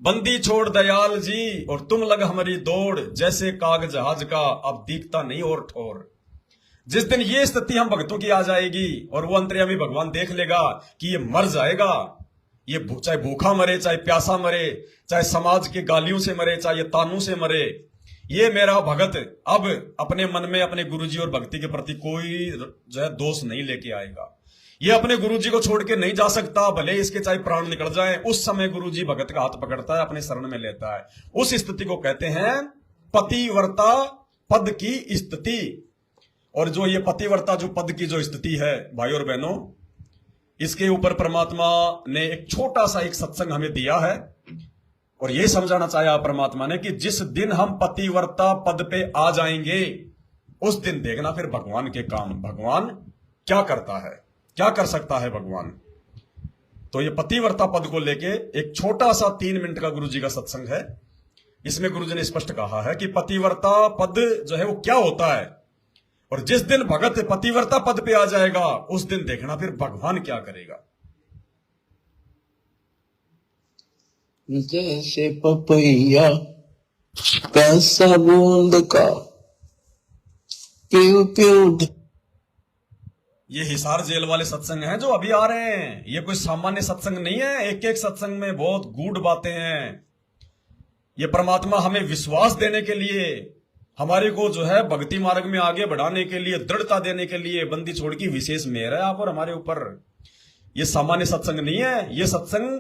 बंदी छोड़ दयाल जी और तुम लग हमारी दौड़, जैसे कागज जहाज का अब दिखता नहीं और ठोर। जिस दिन ये स्थिति हम भक्तों की आ जाएगी और वो अंतर्यामी भगवान देख लेगा कि ये मर जाएगा, ये चाहे भूखा मरे, चाहे प्यासा मरे, चाहे समाज के गालियों से मरे, चाहे ये तानों से मरे, ये मेरा भगत अब अपने मन में अपने गुरुजी और भक्ति के प्रति कोई जो है दोष नहीं लेके आएगा। ये अपने गुरुजी को छोड़ के नहीं जा सकता, भले इसके चाहे प्राण निकल जाए। उस समय गुरुजी भगत का हाथ पकड़ता है, अपने शरण में लेता है। उस स्थिति को कहते हैं पतिव्रता पद की स्थिति। और जो ये पतिव्रता जो पद की जो स्थिति है भाई और बहनों, इसके ऊपर परमात्मा ने एक छोटा सा एक सत्संग हमें दिया है और यही समझाना चाहा परमात्मा ने कि जिस दिन हम पतिव्रता पद पे आ जाएंगे उस दिन देखना फिर भगवान के काम, भगवान क्या करता है, क्या कर सकता है भगवान। तो ये पतिव्रता पद को लेके एक छोटा सा 3 मिनट का गुरुजी का सत्संग है। इसमें गुरुजी ने स्पष्ट कहा है कि पतिव्रता पद जो है वो क्या होता है, और जिस दिन भगत पतिव्रता पद पे आ जाएगा उस दिन देखना फिर भगवान क्या करेगा। जैसे पपैया पैसा बूंद का प्यू प्यू। ये हिसार जेल वाले सत्संग हैं जो अभी आ रहे हैं, ये कोई सामान्य सत्संग नहीं है। एक एक सत्संग में बहुत गूढ़ बातें हैं। ये परमात्मा हमें विश्वास देने के लिए, हमारे को जो है भक्ति मार्ग में आगे बढ़ाने के लिए, दृढ़ता देने के लिए बंदी छोड़ की विशेष मेहर है आप और हमारे ऊपर। ये सामान्य सत्संग नहीं है। ये सत्संग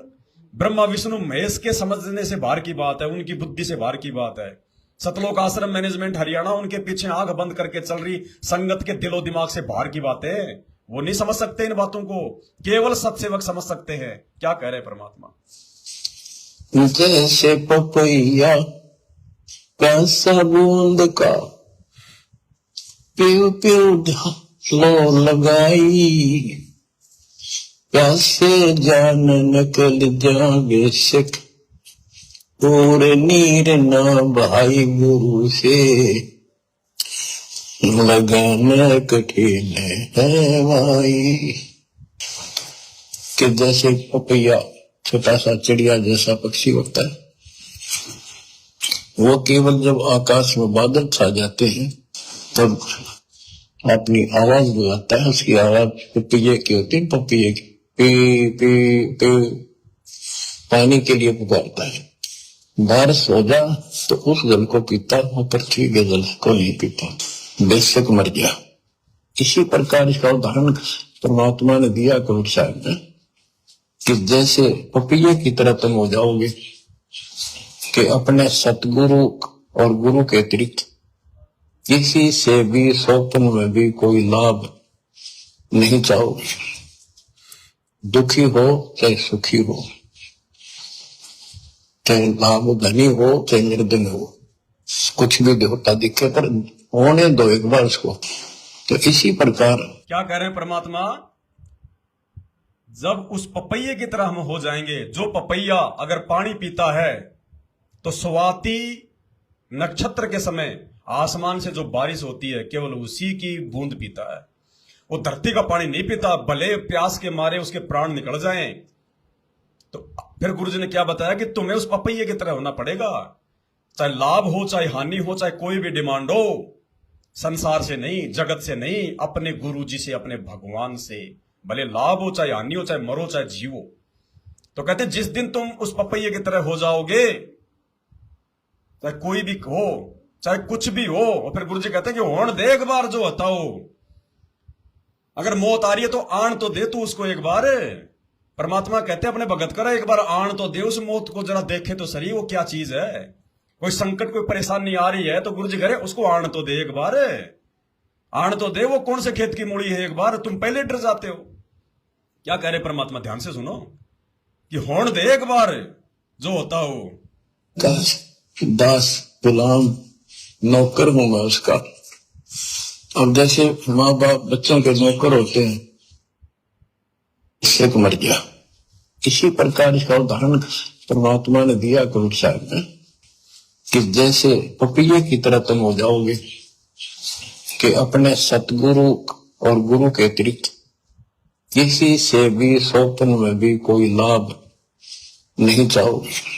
ब्रह्मा विष्णु महेश के समझने से बाहर की बात है, उनकी बुद्धि से बाहर की बात है। सतलोक आश्रम मैनेजमेंट हरियाणा उनके पीछे आंख बंद करके चल रही संगत के दिलो दिमाग से बाहर की बात है। वो नहीं समझ सकते इन बातों को, केवल सत्सेवक समझ सकते हैं। क्या कह रहे परमात्मा? जैसे पपैया पैसा बूंद का प्यू प्यू लो लगाई, प्यासे जान निकल जागे सिख और नीर ना भाई गुरु से लगन कठिन है भाई। कि जैसे पपैया छोटा सा चिड़िया जैसा पक्षी होता है, वो केवल जब आकाश में बादल छा जाते हैं तब अपनी आवाज बुलाता है। उसकी आवाज पपैये की होती है, पपैये की पी पी पी पानी के लिए पुकारता है। बारिश हो जा तो उस जल को पीता, वो पृथ्वी के जल को नहीं पीता, बेशक मर गया। इसी प्रकार इसका उदाहरण परमात्मा ने दिया कबीर साहब ने कि जैसे पपैये की तरह तुम हो जाओगे कि अपने सतगुरु और गुरु के अतिरिक्त किसी से भी स्वप्न में भी कोई लाभ नहीं चाहोगे। दुखी हो चाहे सुखी हो, चाहे लाभ धनी हो चाहे निर्धन हो, कुछ भी देवता दिखे पर होने दो एक बार उसको। तो इसी प्रकार क्या कह रहे हैं परमात्मा? जब उस पपैये की तरह हम हो जाएंगे, जो पपैया अगर पानी पीता है तो स्वाति नक्षत्र के समय आसमान से जो बारिश होती है केवल उसी की बूंद पीता है। वो धरती का पानी नहीं पीता, भले प्यास के मारे उसके प्राण निकल जाएं। तो फिर गुरुजी ने क्या बताया कि तुम्हें उस पपैये की तरह होना पड़ेगा। चाहे लाभ हो चाहे हानि हो, चाहे कोई भी डिमांड हो, संसार से नहीं, जगत से नहीं, अपने गुरुजी से, अपने भगवान से। भले लाभ हो चाहे हानि हो, चाहे मरो चाहे जीवो। तो कहते जिस दिन तुम उस पपैये की तरह हो जाओगे, चाहे कोई भी हो चाहे कुछ भी हो, और फिर गुरुजी कहते हैं कि होने दे एक बार जो होता हो। अगर मौत आ रही है तो आन तो दे तू उसको एक बार। परमात्मा कहते हैं अपने भगत करा एक बार आन तो दे उस मौत को, जरा देखे तो सही वो क्या चीज है। कोई संकट कोई परेशानी आ रही है तो गुरुजी करे उसको आन तो दे एक बार, आन तो दे। वो कौन से खेत की मूड़ी है एक बार, तुम पहले डर जाते हो। क्या कह रहे परमात्मा? ध्यान से सुनो कि होने दे एक बार जो होता हो। दास गुलाम नौकर हूं मैं उसका। अब जैसे माँ बाप बच्चों के नौकर होते हैं, इससे तो मर गया। इसी प्रकार इसका उदाहरण परमात्मा ने दिया कबीर साहब ने कि जैसे पपैये की तरह तुम हो जाओगे कि अपने सतगुरु और गुरु के अतिरिक्त किसी से भी स्वप्न में भी कोई लाभ नहीं चाहोगे।